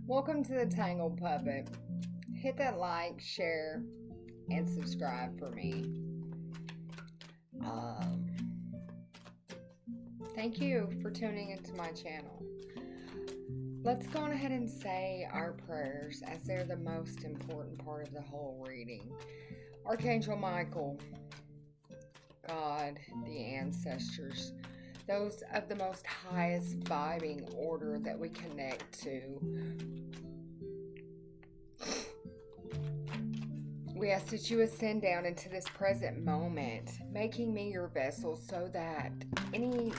Welcome to the Tangled Puppet. Hit that like, share, and subscribe for me. Um, Thank you for tuning into my channel. Let's go on ahead and say our prayers as they're the most important part of the whole reading. Archangel Michael, God, the ancestors, those of the most highest vibing order that we connect to. We ask that you ascend down into this present moment, making me your vessel so that anybody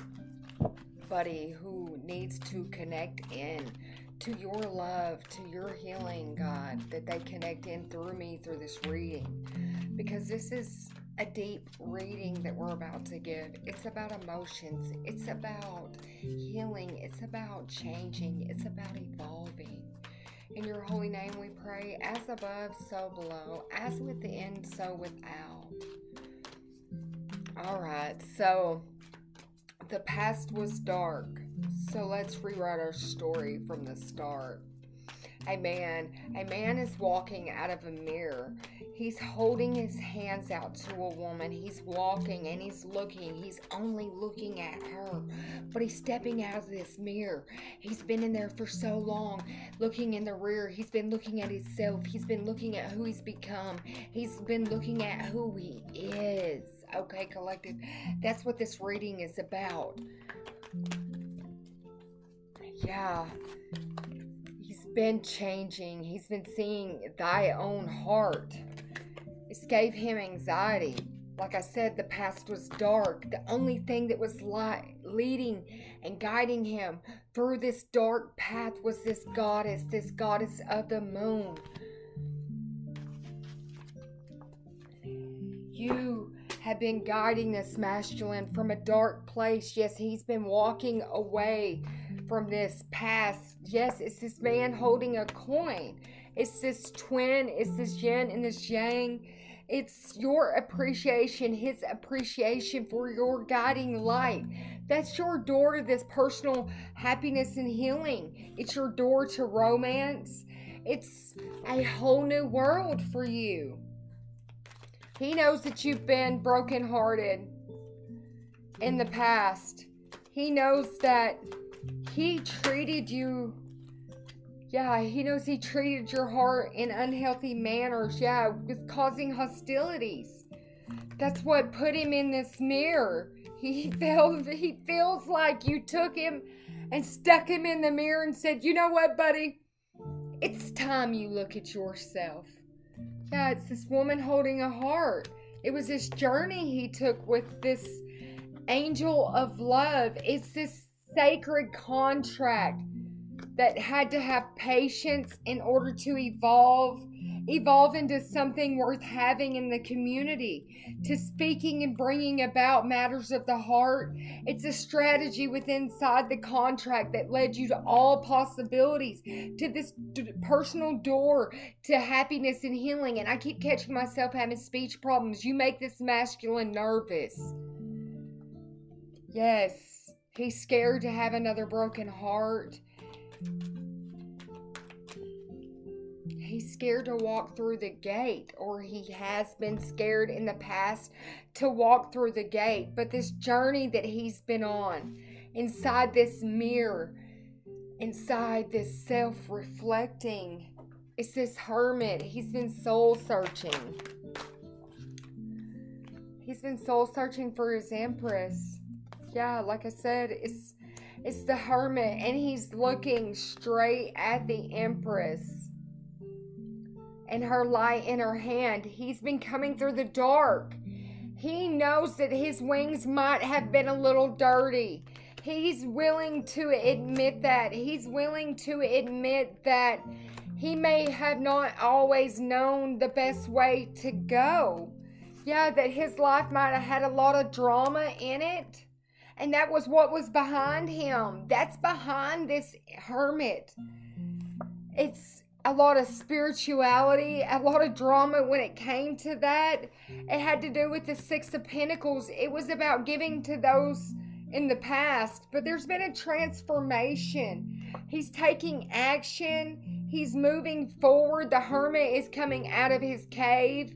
who needs to connect in to your love, to your healing, God, that they connect in through me through this reading. Because this is a deep reading that we're about to give. It's about emotions. It's about healing. It's about changing. It's about evolving. In your holy name we pray, as above, so below, as within, so without. Alright, so the past was dark. So let's rewrite our story from the start. A man is walking out of a mirror. He's holding his hands out to a woman. He's walking and he's only looking at her. But he's stepping out of this mirror. He's been in there for so long, looking in the rear. He's been looking at himself. He's been looking at who he's become. He's been looking at who he is. Okay, collective. That's what this reading is about. Yeah. Been changing. He's been seeing thy own heart. It gave him anxiety. Like I said, the past was dark. The only thing that was leading and guiding him through this dark path was this goddess of the moon. You have been guiding this masculine from a dark place. Yes, he's been walking away from this past. Yes, it's this man holding a coin. It's this twin. It's this yin and this yang. It's your appreciation, his appreciation for your guiding light. That's your door to this personal happiness and healing. It's your door to romance. It's a whole new world for you. He knows that you've been brokenhearted in the past. He knows that he treated you, he knows he treated your heart in unhealthy manners, with causing hostilities. That's what put him in this mirror. He feels like you took him and stuck him in the mirror and said, you know what, buddy? It's time you look at yourself. Yeah, it's this woman holding a heart. It was this journey he took with this angel of love. It's this sacred contract that had to have patience in order to evolve into something worth having in the community, to speaking and bringing about matters of the heart. It's a strategy within inside the contract that led you to all possibilities, to this personal door to happiness and healing. And I keep catching myself having speech problems. You make this masculine nervous. Yes, he's scared to have another broken heart. He's scared to walk through the gate, or he has been scared in the past to walk through the gate. But this journey that he's been on, inside this mirror, inside this self-reflecting, it's this hermit. He's been soul searching. He's been soul searching for his empress. Yeah, like I said, it's the hermit, and he's looking straight at the empress and her light in her hand. He's been coming through the dark. He knows that his wings might have been a little dirty. He's willing to admit that. He's willing to admit that he may have not always known the best way to go. Yeah, that his life might have had a lot of drama in it. And that was what was behind him. That's behind this hermit. It's a lot of spirituality, a lot of drama when it came to that. It had to do with the Six of Pentacles. It was about giving to those in the past, but there's been a transformation. He's taking action. He's moving forward. The hermit is coming out of his cave.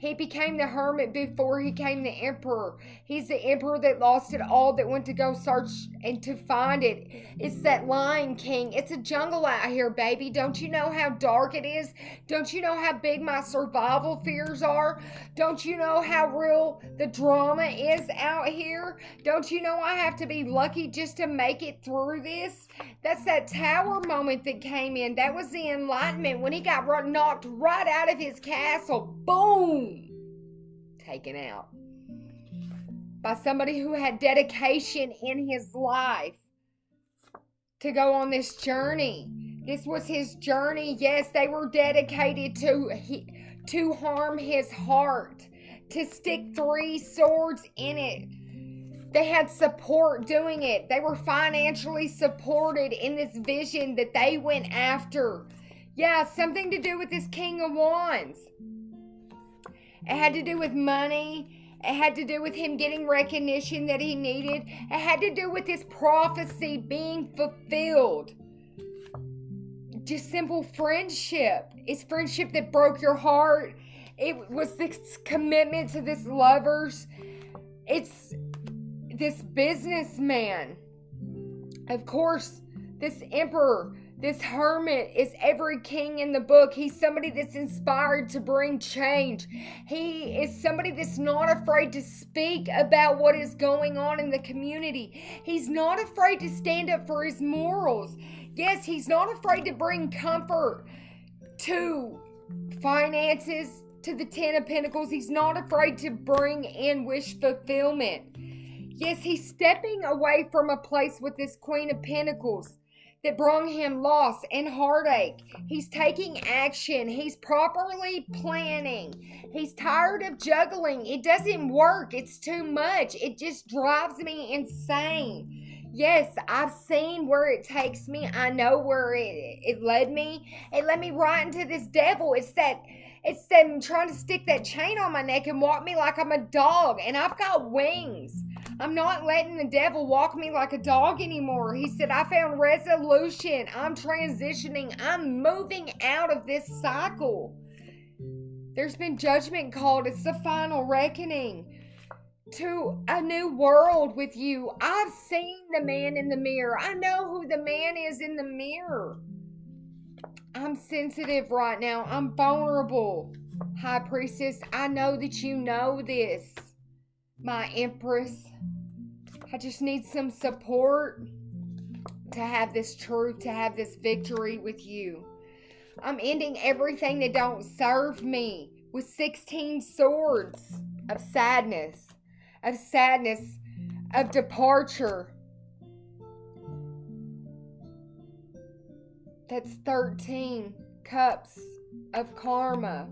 He became the hermit before he became the emperor. He's the emperor that lost it all, that went to go search and to find it. It's that Lion King. It's a jungle out here, baby. Don't you know how dark it is? Don't you know how big my survival fears are? Don't you know how real the drama is out here? Don't you know I have to be lucky just to make it through this? That's that tower moment that came in. That was the enlightenment when he got knocked right out of his castle. Boom! Taken out by somebody who had dedication in his life to go on this journey. This was his journey. Yes, they were dedicated to harm his heart, to stick 3 swords in it. They had support doing it. They were financially supported in this vision that they went after. Yeah, something to do with this King of Wands. It had to do with money. It had to do with him getting recognition that he needed. It had to do with this prophecy being fulfilled. Just simple friendship. It's friendship that broke your heart. It was this commitment to this lovers. It's this businessman. Of course, this emperor. This hermit is every king in the book. He's somebody that's inspired to bring change. He is somebody that's not afraid to speak about what is going on in the community. He's not afraid to stand up for his morals. Yes, he's not afraid to bring comfort to finances, to the 10 of Pentacles. He's not afraid to bring in wish fulfillment. Yes, he's stepping away from a place with this Queen of Pentacles that brought him loss and heartache. He's taking action. He's properly planning. He's tired of juggling. It doesn't work. It's too much. It just drives me insane. Yes, I've seen where it takes me. I know where it led me. It led me right into this devil. It's them trying to stick that chain on my neck and walk me like I'm a dog. And I've got wings. I'm not letting the devil walk me like a dog anymore. He said, I found resolution. I'm transitioning. I'm moving out of this cycle. There's been judgment called. It's the final reckoning to a new world with you. I've seen the man in the mirror. I know who the man is in the mirror. I'm sensitive right now. I'm vulnerable. High Priestess, I know that you know this. My Empress, I just need some support to have this truth, to have this victory with you. I'm ending everything that don't serve me with 16 swords of sadness, of departure. That's 13 cups of karma.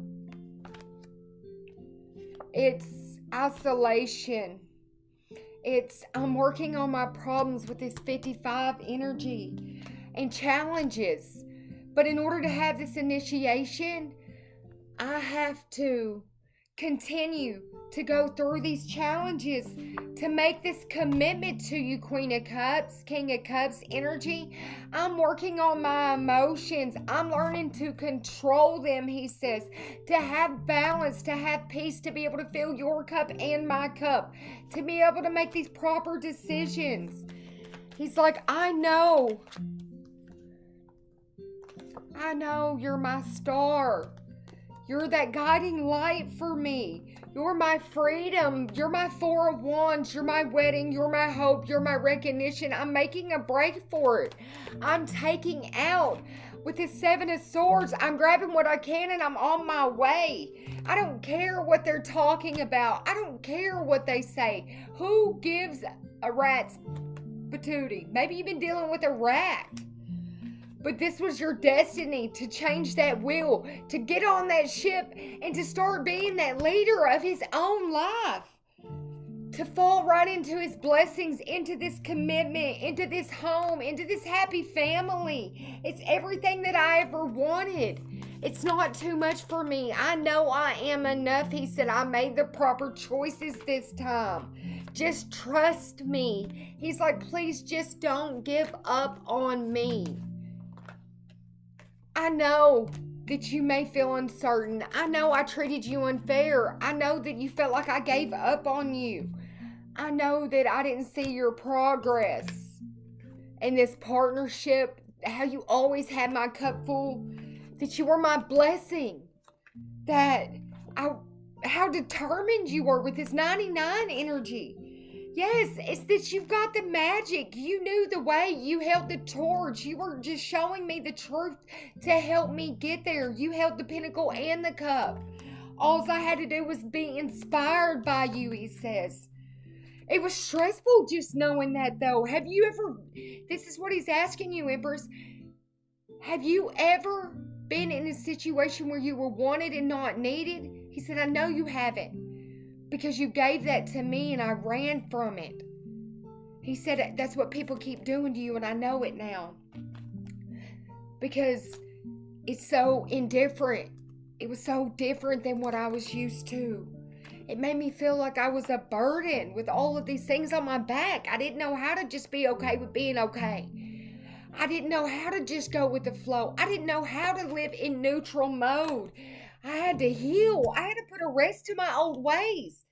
It's isolation. I'm working on my problems with this 55 energy and challenges. But in order to have this initiation, I have to continue to go through these challenges to make this commitment to you, Queen of Cups, King of Cups energy. I'm working on my emotions. I'm learning to control them, he says, to have balance, to have peace, to be able to fill your cup and my cup, to be able to make these proper decisions. He's like, I know you're my star. You're that guiding light for me. You're my freedom. You're my 4 of Wands. You're my wedding. You're my hope. You're my recognition. I'm making a break for it. I'm taking out with this 7 of Swords. I'm grabbing what I can and I'm on my way. I don't care what they're talking about. I don't care what they say. Who gives a rat's patootie? Maybe you've been dealing with a rat. But this was your destiny to change that wheel, to get on that ship and to start being that leader of his own life. To fall right into his blessings, into this commitment, into this home, into this happy family. It's everything that I ever wanted. It's not too much for me. I know I am enough. He said, I made the proper choices this time Just trust me. He's like, please just don't give up on me. I know that you may feel uncertain. I know I treated you unfair. I know that you felt like I gave up on you. I know that I didn't see your progress in this partnership, how you always had my cup full, that you were my blessing, that how determined you were with this 99 energy. Yes, it's that you've got the magic. You knew the way. You held the torch. You were just showing me the truth to help me get there. You held the pinnacle and the cup. All I had to do was be inspired by you, he says. It was stressful just knowing that, though. Have you ever, this is what he's asking you, Empress. Have you ever been in a situation where you were wanted and not needed? He said, I know you haven't. Because you gave that to me and I ran from it. He said, that's what people keep doing to you, and I know it now. Because it's so indifferent. It was so different than what I was used to. It made me feel like I was a burden with all of these things on my back. I didn't know how to just be okay with being okay. I didn't know how to just go with the flow. I didn't know how to live in neutral mode. I had to heal. I had to put a rest to my old ways.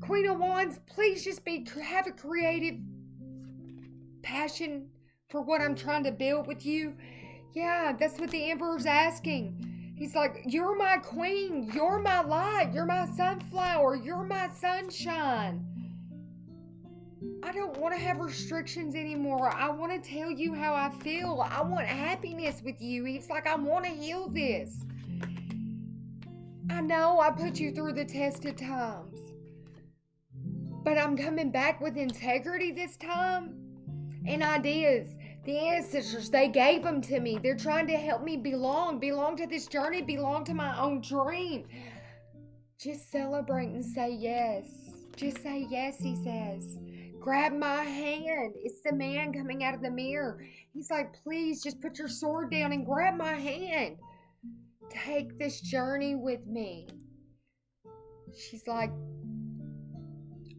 Queen of Wands, please just have a creative passion for what I'm trying to build with you. Yeah, that's what the Emperor's asking. He's like, you're my queen. You're my light. You're my sunflower. You're my sunshine. I don't want to have restrictions anymore. I want to tell you how I feel. I want happiness with you. He's like, I want to heal this. I know I put you through the test of times, but I'm coming back with integrity this time and ideas. The ancestors, they gave them to me. They're trying to help me belong to this journey, belong to my own dream. Just celebrate and say yes. Just say yes, he says. Grab my hand. It's the man coming out of the mirror. He's like, please just put your sword down and grab my hand. Take this journey with me. She's like,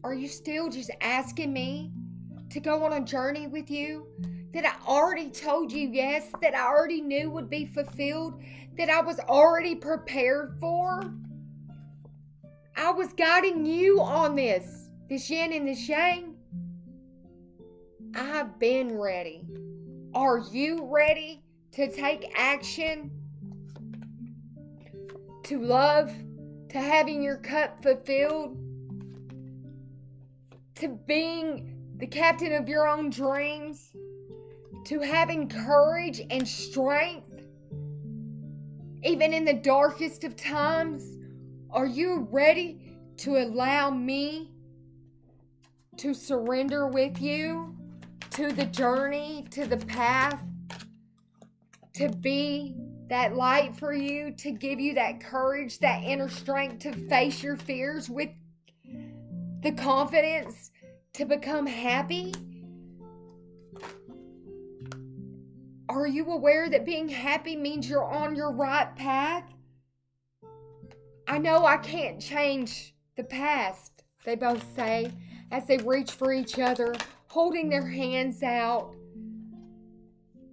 are you still just asking me to go on a journey with you that I already told you yes, that I already knew would be fulfilled, that I was already prepared for? I was guiding you on this yin and this yang. I've been ready. Are you ready to take action? To love, to having your cup fulfilled, to being the captain of your own dreams, to having courage and strength, even in the darkest of times? Are you ready to allow me to surrender with you to the journey, to the path, to be that light for you, to give you that courage, that inner strength to face your fears with the confidence to become happy? Are you aware that being happy means you're on your right path? I know I can't change the past, they both say, as they reach for each other, holding their hands out.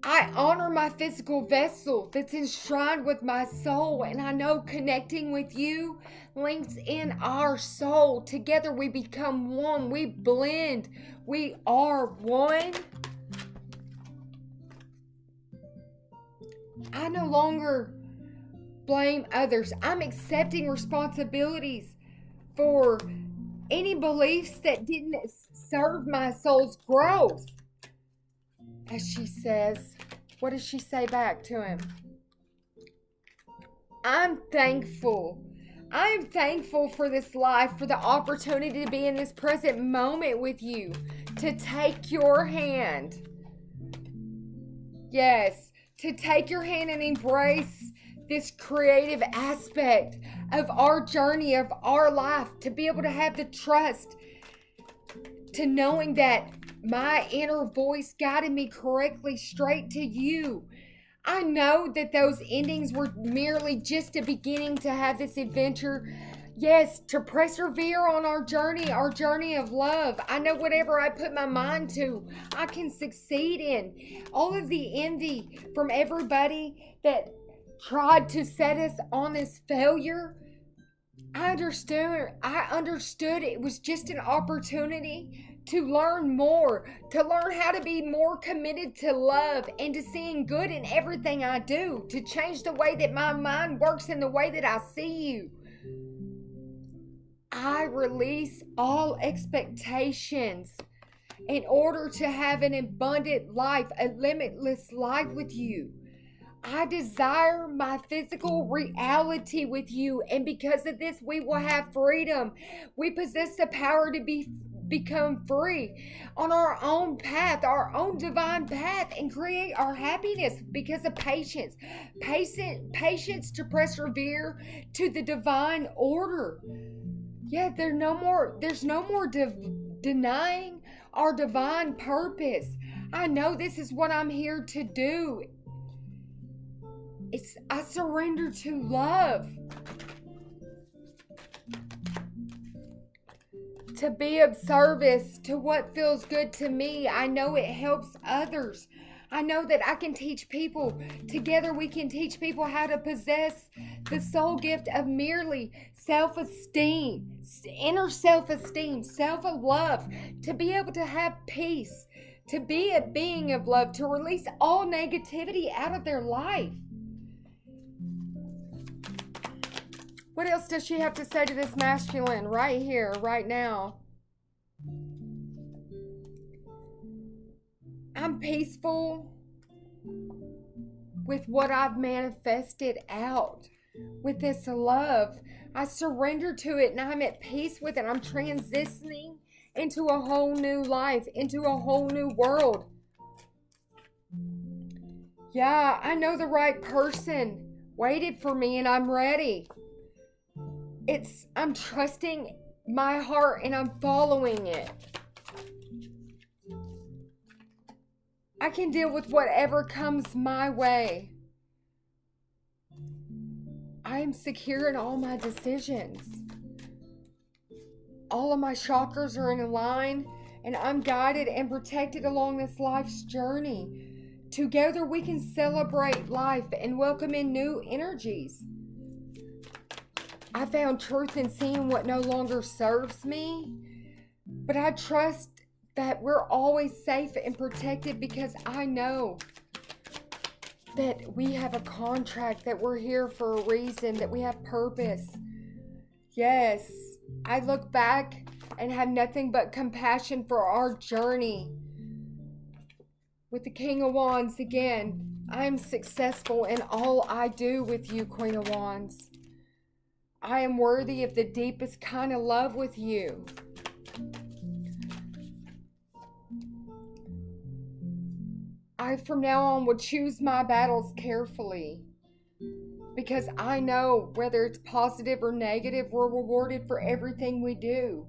I honor my physical vessel that's enshrined with my soul, and I know connecting with you links in our soul. Together we become one. We blend. We are one. I no longer blame others. I'm accepting responsibilities for any beliefs that didn't serve my soul's growth. As she says, what does she say back to him? I'm thankful. I am thankful for this life, for the opportunity to be in this present moment with you, to take your hand. Yes, to take your hand and embrace this creative aspect of our journey, of our life, to be able to have the trust to knowing that my inner voice guided me correctly straight to you. I know that those endings were merely just a beginning to have this adventure. Yes, to persevere on our journey of love. I know whatever I put my mind to, I can succeed in. All of the envy from everybody that tried to set us on this failure, I understood it was just an opportunity to learn more, to learn how to be more committed to love and to seeing good in everything I do, to change the way that my mind works and the way that I see you. I release all expectations in order to have an abundant life, a limitless life with you. I desire my physical reality with you, and because of this, we will have freedom. We possess the power to become free on our own path, our own divine path, and create our happiness because of patience. Patience to persevere to the divine order. Yeah, there's no more denying our divine purpose. I know this is what I'm here to do. I surrender to love. To be of service to what feels good to me. I know it helps others. I know that I can teach people. Together we can teach people how to possess the soul gift of merely self-esteem, inner self-esteem, self-love, to be able to have peace, to be a being of love, to release all negativity out of their life. What else does she have to say to this masculine right here, right now? I'm peaceful with what I've manifested out with this love. I surrender to it and I'm at peace with it. I'm transitioning into a whole new life, into a whole new world. Yeah, I know the right person waited for me and I'm ready. I'm trusting my heart and I'm following it. I can deal with whatever comes my way. I am secure in all my decisions. All of my chakras are in line and I'm guided and protected along this life's journey. Together we can celebrate life and welcome in new energies. I found truth in seeing what no longer serves me, but I trust that we're always safe and protected because I know that we have a contract, that we're here for a reason, that we have purpose. Yes, I look back and have nothing but compassion for our journey. With the King of Wands again, I am successful in all I do with you, Queen of Wands. I am worthy of the deepest kind of love with you. I from now on will choose my battles carefully because I know whether it's positive or negative, we're rewarded for everything we do.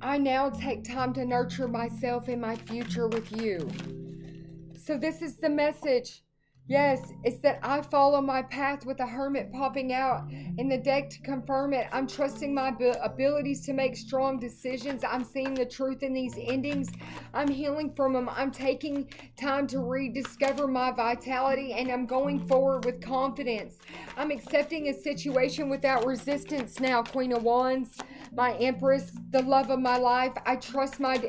I now take time to nurture myself and my future with you. So this is the message. Yes, it's that I follow my path with a hermit popping out in the deck to confirm it. I'm trusting my abilities to make strong decisions. I'm seeing the truth in these endings. I'm healing from them. I'm taking time to rediscover my vitality and I'm going forward with confidence. I'm accepting a situation without resistance now, Queen of Wands, my Empress, the love of my life. I trust my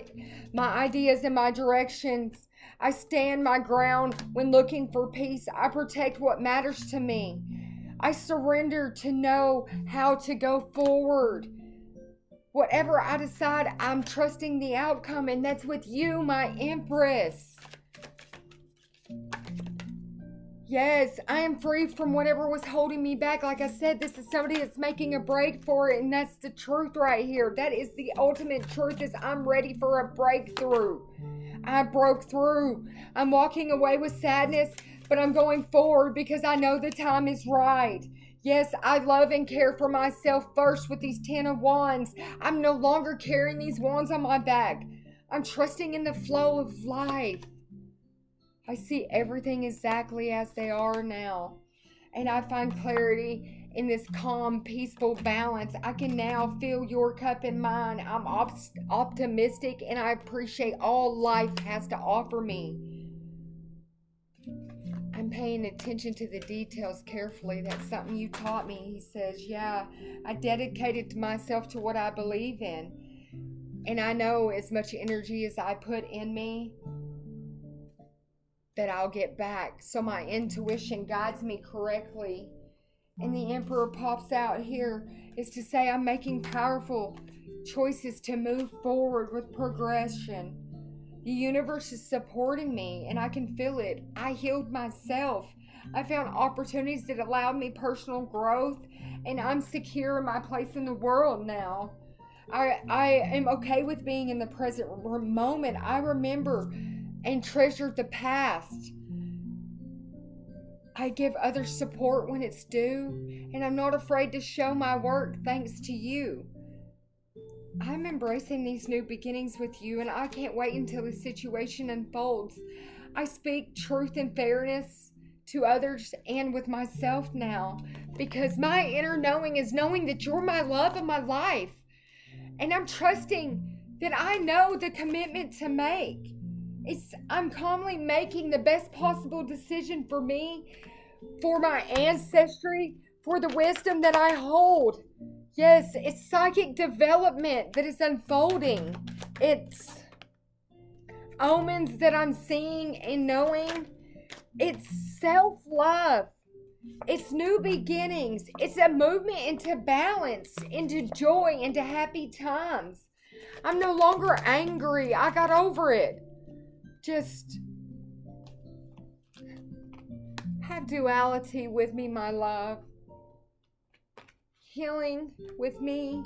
ideas and my directions. I stand my ground when looking for peace. I protect what matters to me. I surrender to know how to go forward. Whatever I decide, I'm trusting the outcome, and that's with you, my Empress. Yes, I am free from whatever was holding me back. Like I said, this is somebody that's making a break for it, and that's the truth right here. That is the ultimate truth, is I'm ready for a breakthrough. I broke through. I'm walking away with sadness, but I'm going forward because I know the time is right. Yes, I love and care for myself first with these 10 of Wands. I'm no longer carrying these wands on my back. I'm trusting in the flow of life. I see everything exactly as they are now. And I find clarity in this calm, peaceful balance. I can now feel your cup in mine. I'm optimistic, and I appreciate all life has to offer me. I'm paying attention to the details carefully. That's something you taught me. He says, yeah, I dedicated myself to what I believe in. And I know as much energy as I put in me, that I'll get back. So my intuition guides me correctly. And the Emperor pops out here is to say I'm making powerful choices to move forward with progression. The universe is supporting me, and I can feel it. I healed myself. I found opportunities that allowed me personal growth, and I'm secure in my place in the world now. I am okay with being in the present moment. I remember and treasure the past. I give others support when it's due, and I'm not afraid to show my work thanks to you. I'm embracing these new beginnings with you, and I can't wait until the situation unfolds. I speak truth and fairness to others and with myself now, because my inner knowing is knowing that you're my love of my life. And I'm trusting that I know the commitment to make. I'm calmly making the best possible decision for me, for my ancestry, for the wisdom that I hold. Yes, it's psychic development that is unfolding. It's omens that I'm seeing and knowing. It's self-love. It's new beginnings. It's a movement into balance, into joy, into happy times. I'm no longer angry. I got over it. Just have duality with me, my love. Healing with me.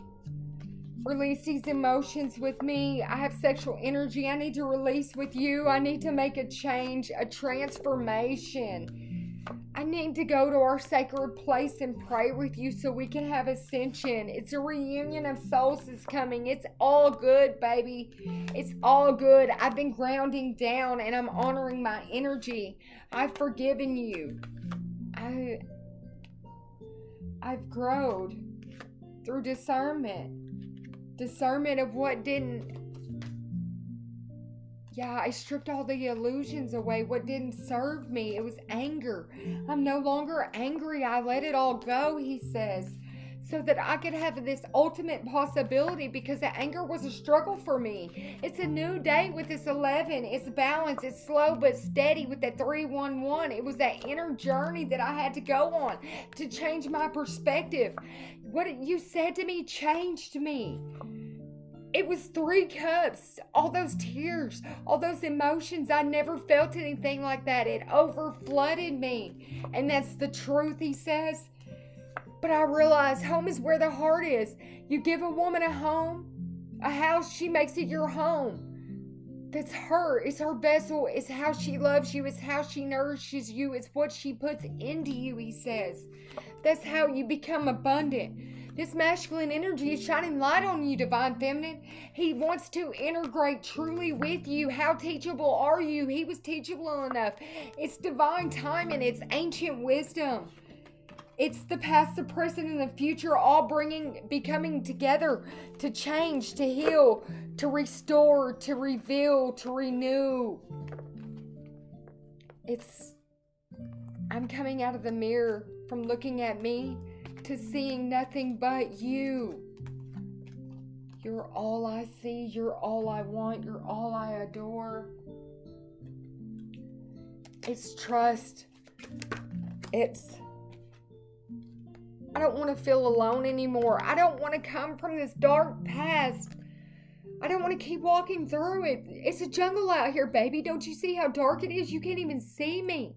Release these emotions with me. I have sexual energy I need to release with you. I need to make a change, a transformation. I need to go to our sacred place and pray with you so we can have ascension. It's a reunion of souls that's coming. It's all good, baby. It's all good. I've been grounding down and I'm honoring my energy. I've forgiven you. I've grown through discernment of what didn't. Yeah, I stripped all the illusions away. What didn't serve me? It was anger. I'm no longer angry. I let it all go, he says, so that I could have this ultimate possibility, because the anger was a struggle for me. It's a new day with this 11. It's balance. It's slow but steady with that 311. It was that inner journey that I had to go on to change my perspective. What you said to me changed me. It was 3 cups, all those tears, all those emotions. I never felt anything like that. It overflooded me. And that's the truth, he says. But I realize home is where the heart is. You give a woman a home, a house, she makes it your home. That's her. It's her vessel. It's how she loves you. It's how she nourishes you. It's what she puts into you, he says. That's how you become abundant. This masculine energy is shining light on you, divine feminine. He wants to integrate truly with you. How teachable are you? He was teachable enough. It's divine timing. It's ancient wisdom. It's the past, the present, and the future all becoming together to change, to heal, to restore, to reveal, to renew. I'm coming out of the mirror from looking at me to seeing nothing but you. You're all I see. You're all I want. You're all I adore. It's trust. I don't want to feel alone anymore. I don't want to come from this dark past. I don't want to keep walking through it. It's a jungle out here, baby. Don't you see how dark it is? You can't even see me.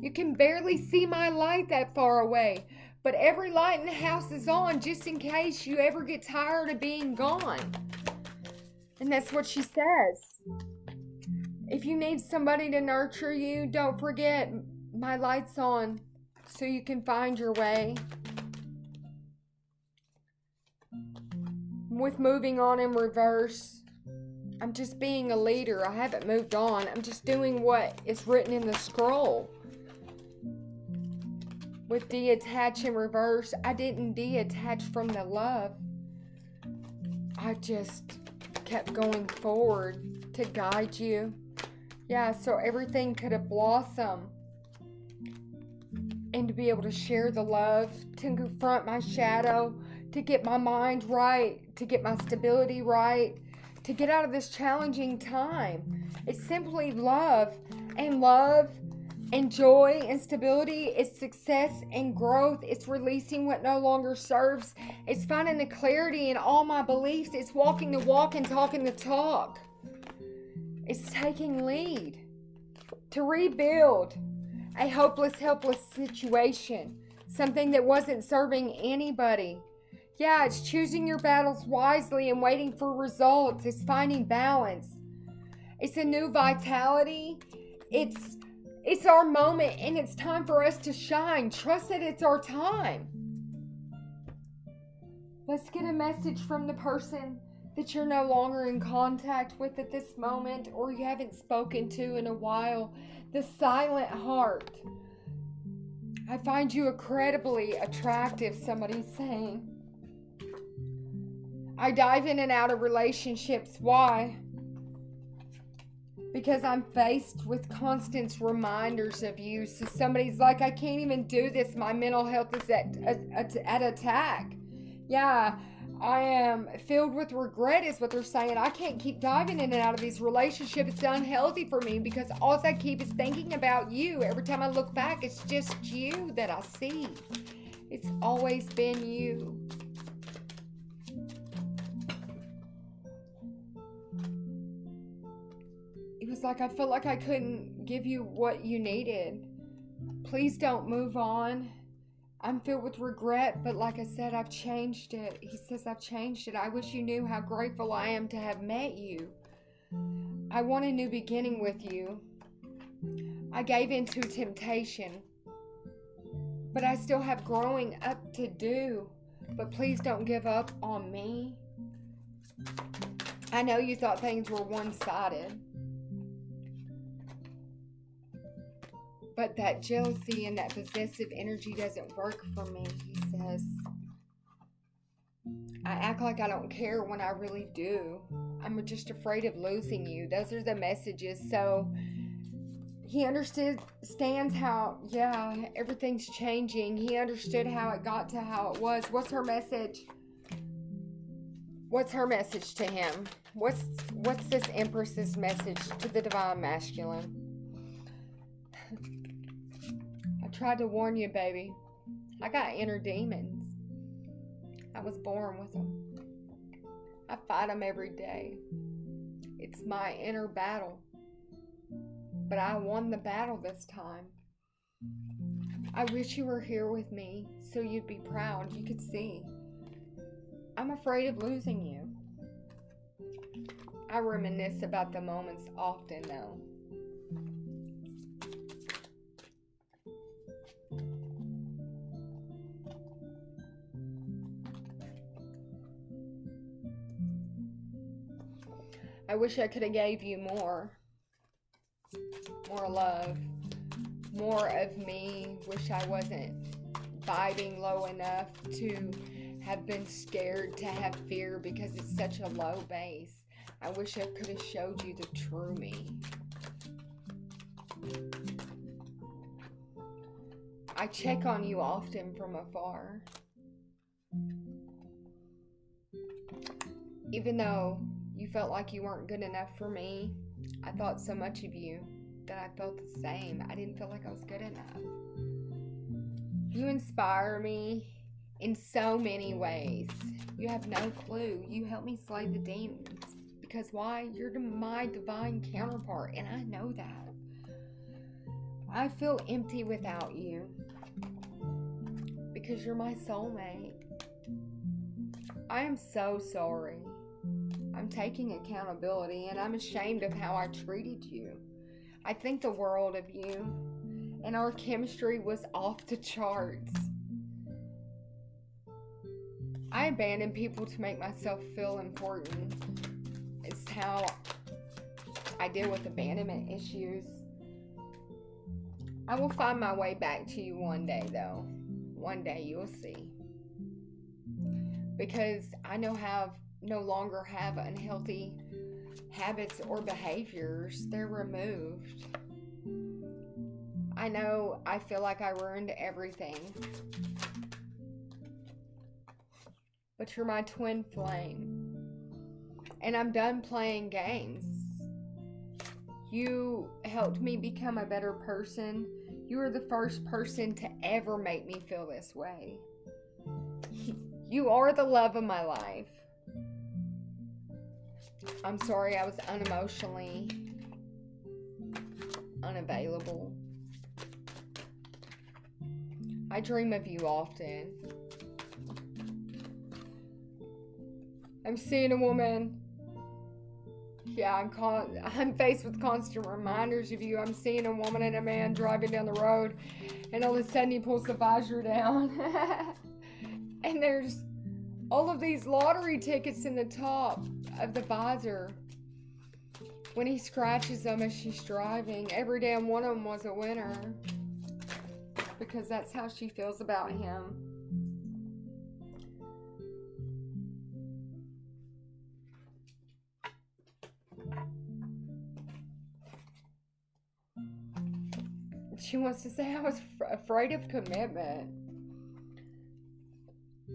You can barely see my light that far away. But every light in the house is on just in case you ever get tired of being gone. And that's what she says. If you need somebody to nurture you, don't forget my light's on so you can find your way. With moving on in reverse, I'm just being a leader. I haven't moved on. I'm just doing what is written in the scroll. with detach in reverse, I didn't detach from the love. I just kept going forward to guide you. Yeah, so everything could have blossomed. And to be able to share the love, to confront my shadow, to get my mind right, to get my stability right, to get out of this challenging time. It's simply love. And love and joy and stability is success and growth. It's releasing what no longer serves. It's finding the clarity in all my beliefs. It's walking the walk and talking the talk. It's taking lead to rebuild a hopeless, helpless situation. Something that wasn't serving anybody. Yeah, it's choosing your battles wisely and waiting for results. It's finding balance. It's a new vitality. It's our moment, and it's time for us to shine. Trust that it's our time. Let's get a message from the person that you're no longer in contact with at this moment, or you haven't spoken to in a while. The silent heart. I find you incredibly attractive, somebody's saying. I dive in and out of relationships. Why? Because I'm faced with constant reminders of you. So somebody's like, I can't even do this. My mental health is at attack. Yeah, I am filled with regret is what they're saying. I can't keep diving in and out of these relationships. It's unhealthy for me because all I keep is thinking about you. Every time I look back, it's just you that I see. It's always been you. It was like I felt like I couldn't give you what you needed. Please don't move on. I'm filled with regret, but like I said, I've changed it. He says I've changed it. I wish you knew how grateful I am to have met you. I want a new beginning with you. I gave in to temptation, but I still have growing up to do. But please don't give up on me. I know you thought things were one-sided, but that jealousy and that possessive energy doesn't work for me, he says. I act like I don't care when I really do. I'm just afraid of losing you. Those are the messages. So he understands how, yeah, everything's changing. He understood how it got to how it was. What's her message? What's her message to him? What's this Empress's message to the Divine Masculine? I tried to warn you, baby. I got inner demons. I was born with them. I fight them every day. It's my inner battle. But I won the battle this time. I wish you were here with me so you'd be proud. You could see. I'm afraid of losing you. I reminisce about the moments often, though. I wish I could have gave you more love, more of me. Wish I wasn't vibing low enough to have been scared to have fear because it's such a low base. I wish I could have showed you the true me. I check on you often from afar. Even though you felt like you weren't good enough for me, I thought so much of you that I felt the same. I didn't feel like I was good enough. You inspire me in so many ways. You have no clue. You help me slay the demons. Because why? You're my divine counterpart, and I know that. I feel empty without you. Because you're my soulmate. I am so sorry. I'm taking accountability, and I'm ashamed of how I treated you. I think the world of you, and our chemistry was off the charts. I abandon people to make myself feel important. It's how I deal with abandonment issues. I will find my way back to you one day, though. One day you'll see. Because I no longer have unhealthy habits or behaviors. They're removed. I feel like I ruined everything. But you're my twin flame. And I'm done playing games. You helped me become a better person. You were the first person to ever make me feel this way. You are the love of my life. I'm sorry I was unemotionally unavailable. I dream of you often. I'm seeing a woman. Yeah, I'm faced with constant reminders of you. I'm seeing a woman and a man driving down the road, and all of a sudden he pulls the visor down. And there's all of these lottery tickets in the top of the visor. When he scratches them as she's driving, every damn one of them was a winner. Because that's how she feels about him. She wants to say I was afraid of commitment.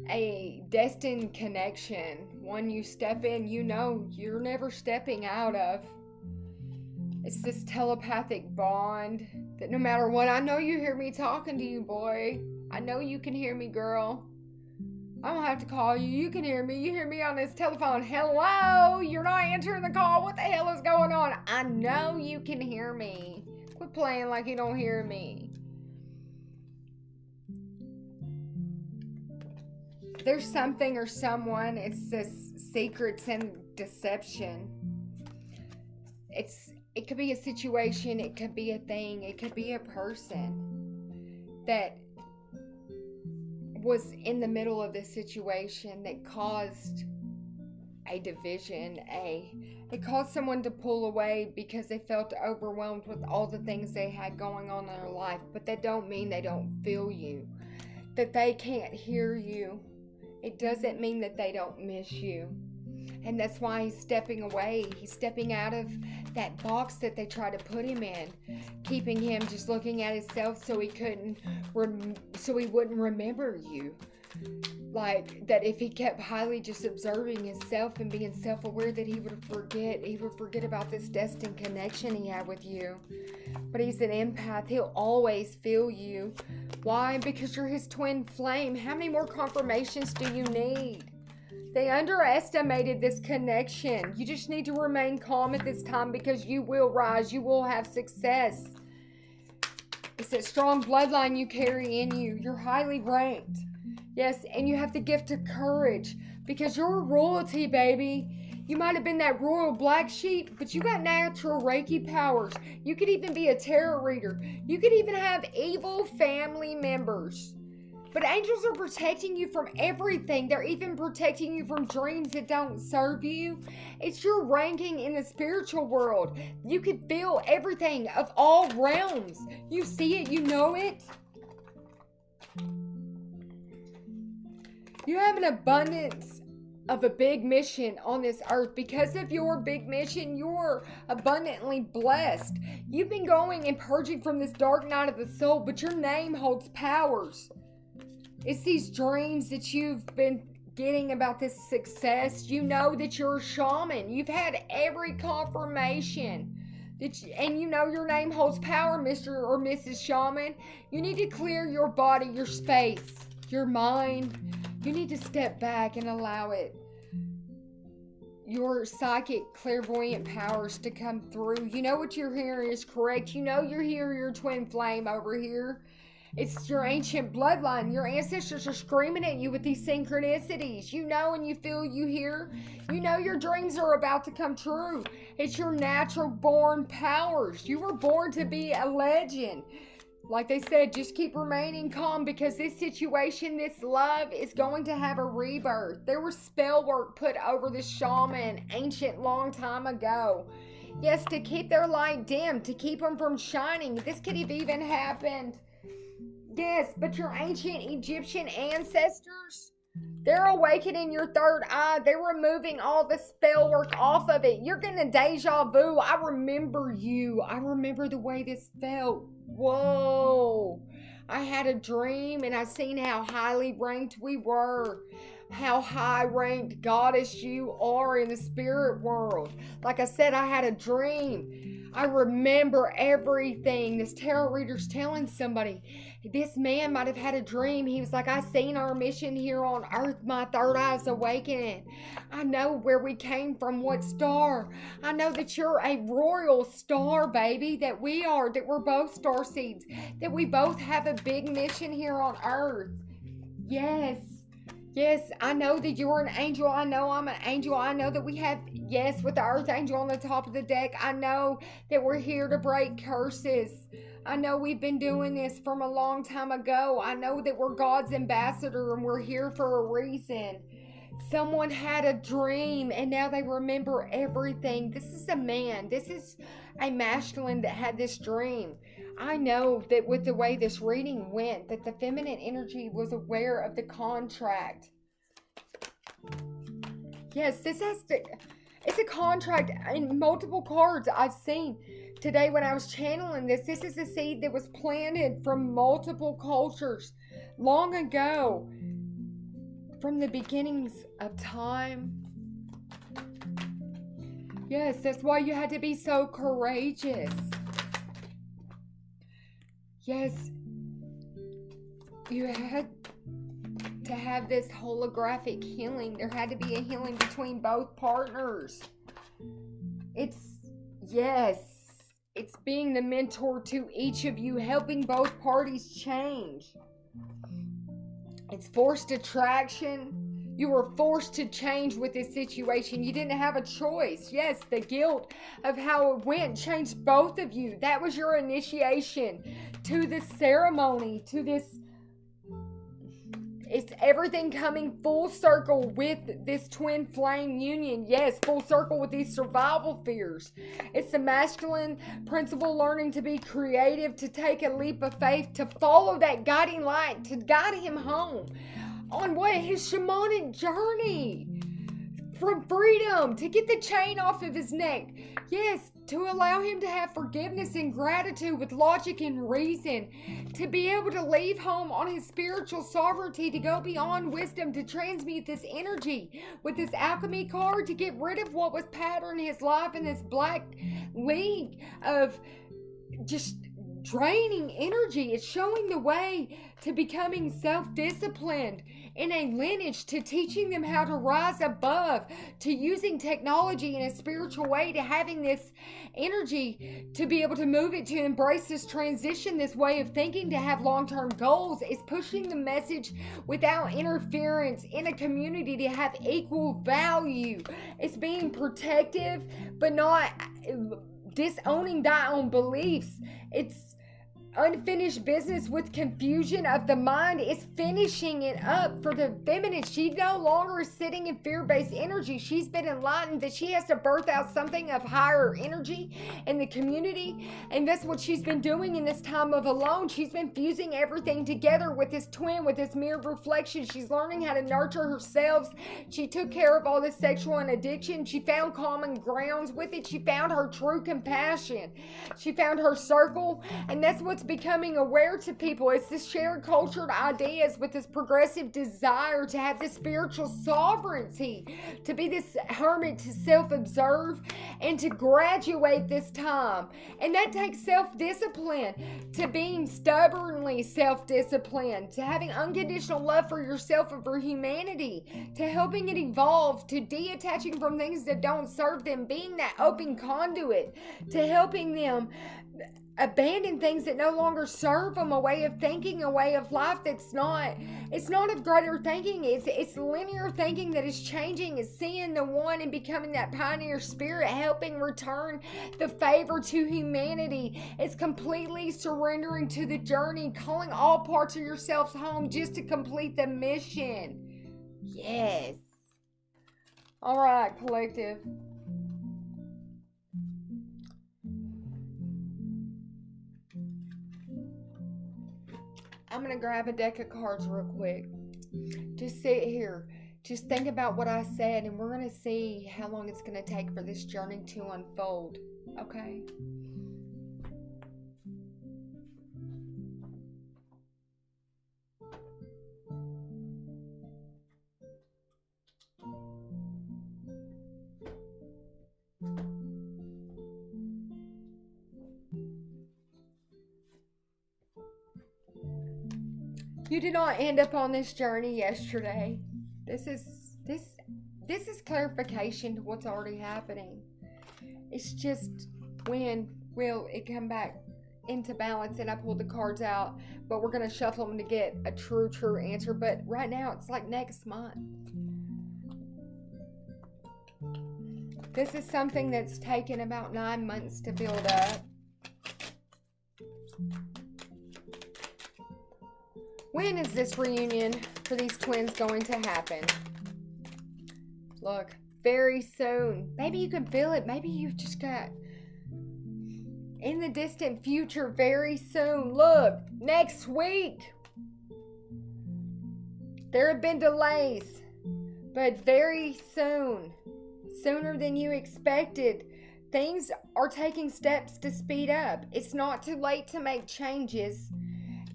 A destined connection. One you step in, you know you're never stepping out of. It's this telepathic bond that no matter what, I know you hear me talking to you, boy. I know you can hear me, girl. I don't have to call you. You can hear me. You hear me on this telephone. Hello? You're not answering the call. What the hell is going on? I know you can hear me. Quit playing like you don't hear me. There's something or someone. It's this secrets and deception. It could be a situation. It could be a thing. It could be a person that was in the middle of this situation that caused a division. It caused someone to pull away because they felt overwhelmed with all the things they had going on in their life. But that don't mean they don't feel you, that they can't hear you. It doesn't mean that they don't miss you. And that's why he's stepping away. He's stepping out of that box that they try to put him in, keeping him just looking at himself so he wouldn't remember you. Like that if he kept highly just observing himself and being self-aware, that he would forget about this destined connection he had with you. But he's an empath. He'll always feel you. Why? Because you're his twin flame. How many more confirmations do you need? They underestimated this connection. You just need to remain calm at this time because you will rise. You will have success. It's that strong bloodline you carry in you. You're highly ranked. Yes, and you have the gift of courage because you're royalty, baby. You might have been that royal black sheep, but you got natural Reiki powers. You could even be a tarot reader. You could even have evil family members. But angels are protecting you from everything. They're even protecting you from dreams that don't serve you. It's your ranking in the spiritual world. You could feel everything of all realms. You see it, you know it. You have an abundance of a big mission on this earth. Because of your big mission, you're abundantly blessed. You've been going and purging from this dark night of the soul, but your name holds powers. It's these dreams that you've been getting about this success. You know that you're a shaman. You've had every confirmation. And you know your name holds power, Mr. or Mrs. Shaman. You need to clear your body, your space, your mind. You need to step back and allow your psychic clairvoyant powers to come through. You know what you're hearing is correct. You know you're hearing your twin flame over here. It's your ancient bloodline. Your ancestors are screaming at you with these synchronicities. You know and you feel, you hear. You know your dreams are about to come true. It's your natural born powers. You were born to be a legend. Like they said, just keep remaining calm because this situation, this love is going to have a rebirth. There was spell work put over the shaman ancient long time ago. Yes, to keep their light dim, to keep them from shining. This could have even happened Yes, but your ancient Egyptian ancestors, they're awakening your third eye. They're removing all the spell work off of it. You're getting a deja vu. I remember you. I remember the way this felt. Whoa. I had a dream and I seen how highly ranked we were. How high ranked goddess you are in the spirit world. Like I said, I had a dream. I remember everything. This tarot reader's telling somebody. This man might have had a dream. He was like, I seen our mission here on earth. My third eye's awakening. I know where we came from, what star. I know that you're a royal star, baby. That we are. That we're both star seeds. That we both have a big mission here on earth. Yes. Yes, I know that you're an angel. I know I'm an angel. I know that we have, yes, with the earth angel on the top of the deck. I know that we're here to break curses. I know we've been doing this from a long time ago. I know that we're God's ambassador and we're here for a reason. Someone had a dream and now they remember everything. This is a man. This is a masculine that had this dream. I know that with the way this reading went, that the feminine energy was aware of the contract. Yes, it's a contract in multiple cards I've seen today when I was channeling this. This is a seed that was planted from multiple cultures long ago, from the beginnings of time. Yes, that's why you had to be so courageous. Yes, you had to have this holographic healing. There had to be a healing between both partners. It's being the mentor to each of you, helping both parties change. It's forced attraction. You were forced to change with this situation. You didn't have a choice. Yes, the guilt of how it went changed both of you. That was your initiation to this ceremony, to this. It's everything coming full circle with this twin flame union. Yes, full circle with these survival fears. It's the masculine principle learning to be creative, to take a leap of faith, to follow that guiding light, to guide him home on what? His shamanic journey from freedom, to get the chain off of his neck. Yes, to allow him to have forgiveness and gratitude with logic and reason, to be able to leave home on his spiritual sovereignty, to go beyond wisdom, to transmute this energy with this alchemy card, to get rid of what was patterning his life in this black league of just draining energy. It's showing the way to becoming self-disciplined in a lineage, to teaching them how to rise above, to using technology in a spiritual way, to having this energy to be able to move it, to embrace this transition, this way of thinking, to have long-term goals. Is pushing the message without interference in a community, to have equal value. It's being protective but not disowning thy own beliefs. It's unfinished business with confusion of the mind. Is finishing it up for the feminine. She no longer is sitting in fear-based energy. She's been enlightened that she has to birth out something of higher energy in the community, and that's what she's been doing in this time of alone. She's been fusing everything together with this twin, with this mirrored reflection. She's learning how to nurture herself. She took care of all this sexual and addiction. She found common grounds with it. She found her true compassion. She found her circle, and that's what's becoming aware to people. It's this shared cultured ideas with this progressive desire to have this spiritual sovereignty, to be this hermit, to self-observe and to graduate this time. And that takes self-discipline, to being stubbornly self-disciplined, to having unconditional love for yourself and for humanity, to helping it evolve, to detaching from things that don't serve them, being that open conduit, to helping them abandon things that no longer serve them, a way of thinking, a way of life that's not, it's not of greater thinking, it's linear thinking that is changing, is seeing the one and becoming that pioneer spirit, helping return the favor to humanity. It's completely surrendering to the journey, calling all parts of yourselves home just to complete the mission. Yes. All right, collective. I'm going to grab a deck of cards real quick. Just sit here. Just think about what I said, and we're going to see how long it's going to take for this journey to unfold. Okay? You did not end up on this journey yesterday. This is clarification to what's already happening. It's just, when will it come back into balance? And I pulled the cards out, but we're going to shuffle them to get a true answer. But right now it's like next month. This is something that's taken about 9 months to build up. When is this reunion for these twins going to happen? Look, very soon. Maybe you can feel it. Maybe you've just got in the distant future, very soon. Look, next week. There have been delays, but very soon, sooner than you expected, things are taking steps to speed up. It's not too late to make changes.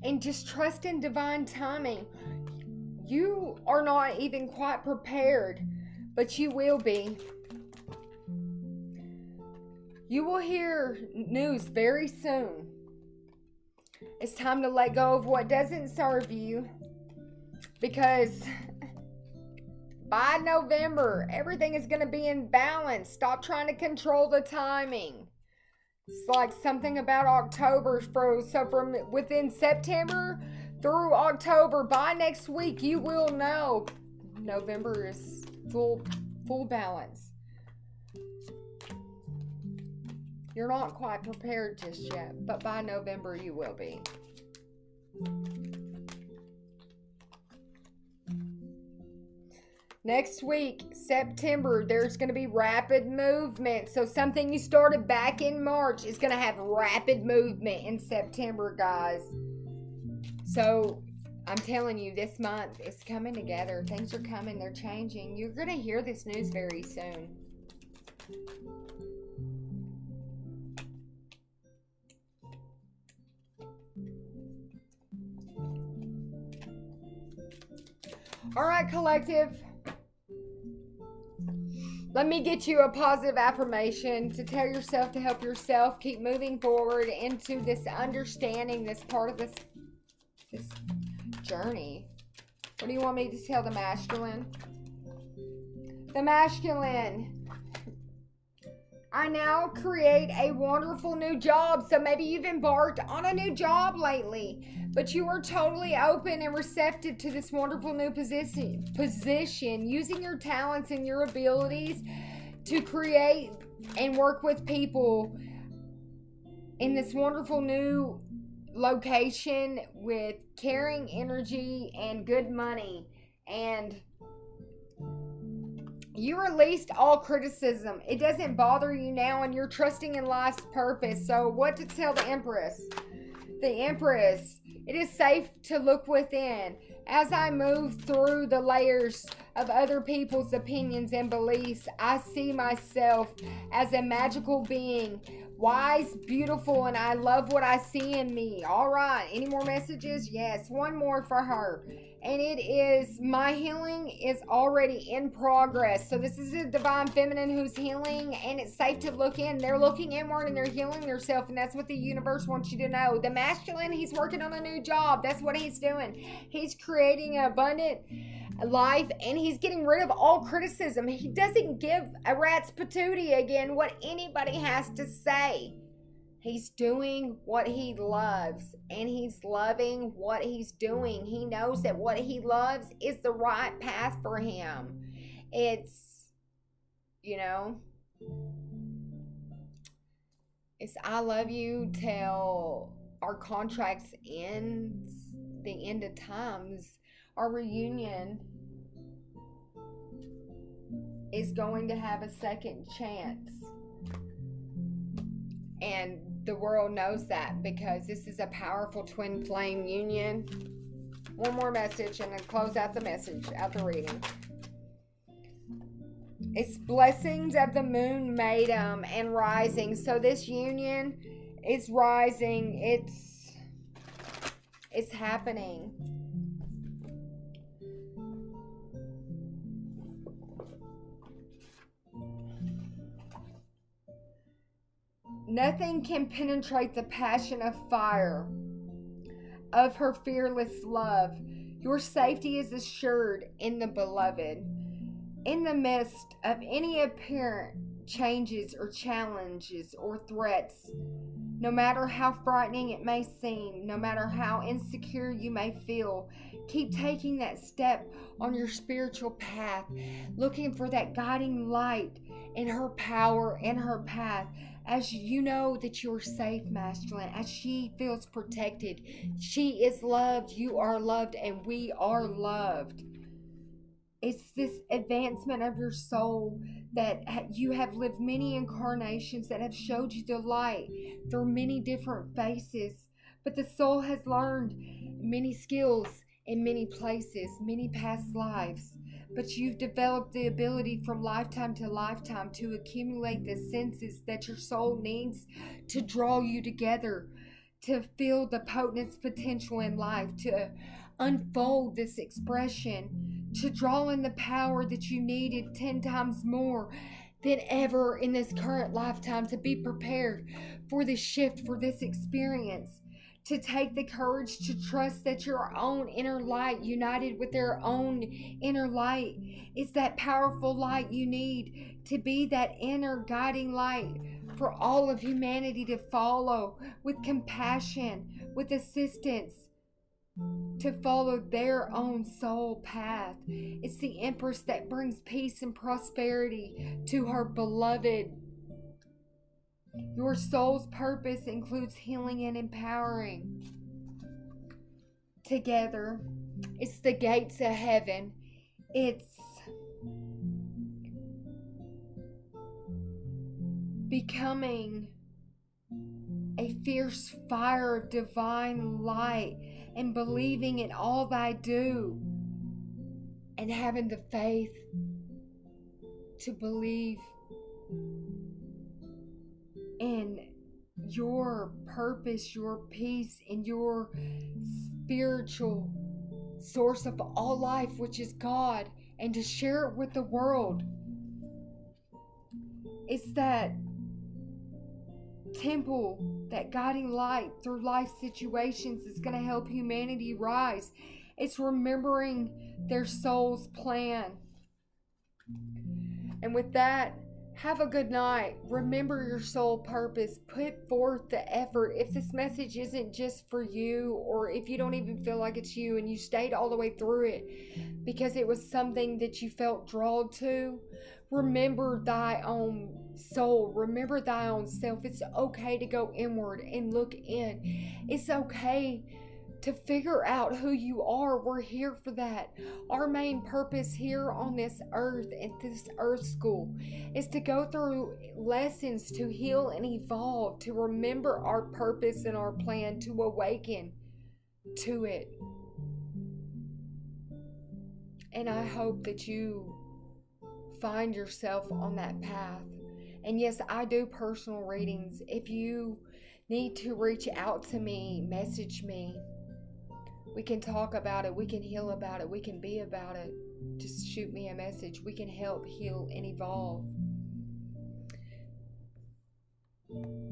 And just trust in divine timing. You are not even quite prepared, but you will be. You will hear news very soon. It's time to let go of what doesn't serve you, because by November, everything is going to be in balance. Stop trying to control the timing. It's like something about October. So from within September through October, by next week, you will know November is full balance. You're not quite prepared just yet, but by November you will be. Next week, September, there's going to be rapid movement. So something you started back in March is going to have rapid movement in September, guys. So I'm telling you, this month is coming together. Things are coming. They're changing. You're going to hear this news very soon. All right, collective. Let me get you a positive affirmation to tell yourself, to help yourself keep moving forward into this understanding, this part of this journey. What do you want me to tell the masculine? The masculine. I now create a wonderful new job. So maybe you've embarked on a new job lately, but you are totally open and receptive to this wonderful new position, using your talents and your abilities to create and work with people in this wonderful new location with caring energy and good money. And you released all criticism. It doesn't bother you now, and you're trusting in life's purpose. So what to tell the Empress? The Empress, it is safe to look within. As I move through the layers of other people's opinions and beliefs, I see myself as a magical being, wise, beautiful, and I love what I see in me. All right, any more messages? Yes, one more for her. And it is, my healing is already in progress. So this is the divine feminine who's healing, and it's safe to look in. They're looking inward and they're healing themselves, and that's what the universe wants you to know. The masculine, he's working on a new job. That's what he's doing. He's creating an abundant life, and he's getting rid of all criticism. He doesn't give a rat's patootie again what anybody has to say. He's doing what he loves, and he's loving what he's doing. He knows that what he loves is the right path for him. It's, it's I love you till our contracts ends, the end of times. Our reunion is going to have a second chance. And the world knows that, because this is a powerful twin flame union. One more message and then close out the message, out the reading. It's blessings of the moon, maiden, and rising. So this union is rising. It's happening. Nothing can penetrate the passion of fire of her fearless love. Your safety is assured in the beloved. In the midst of any apparent changes or challenges or threats, no matter how frightening it may seem, no matter how insecure you may feel, keep taking that step on your spiritual path, looking for that guiding light in her power, in her path, as you know that you're safe, masculine, as she feels protected. She is loved, you are loved, and we are loved. It's this advancement of your soul that you have lived many incarnations that have showed you the light through many different faces. But the soul has learned many skills in many places, many past lives. But you've developed the ability from lifetime to lifetime to accumulate the senses that your soul needs to draw you together, to feel the potence potential in life, to unfold this expression, to draw in the power that you needed 10 times more than ever in this current lifetime, to be prepared for this shift, for this experience, to take the courage to trust that your own inner light, united with their own inner light, is that powerful light you need to be that inner guiding light for all of humanity to follow with compassion, with assistance, to follow their own soul path. It's the Empress that brings peace and prosperity to her beloved. Your soul's purpose includes healing and empowering. Together, it's the gates of heaven. It's becoming a fierce fire of divine light and believing in all thy do, and having the faith to believe in your purpose, your peace, and your spiritual source of all life, which is God, and to share it with the world. It's that temple, that guiding light through life situations is going to help humanity rise. It's remembering their soul's plan. And with that, have a good night. Remember your soul purpose. Put forth the effort. If this message isn't just for you, or if you don't even feel like it's you and you stayed all the way through it because it was something that you felt drawn to, remember thy own soul. Remember thy own self. It's okay to go inward and look in. It's okay to figure out who you are. We're here for that. Our main purpose here on this earth, at this earth school, is to go through lessons to heal and evolve, to remember our purpose and our plan, to awaken to it. And I hope that you find yourself on that path. And yes, I do personal readings. If you need to reach out to me, message me. We can talk about it. We can heal about it. We can be about it. Just shoot me a message. We can help heal and evolve.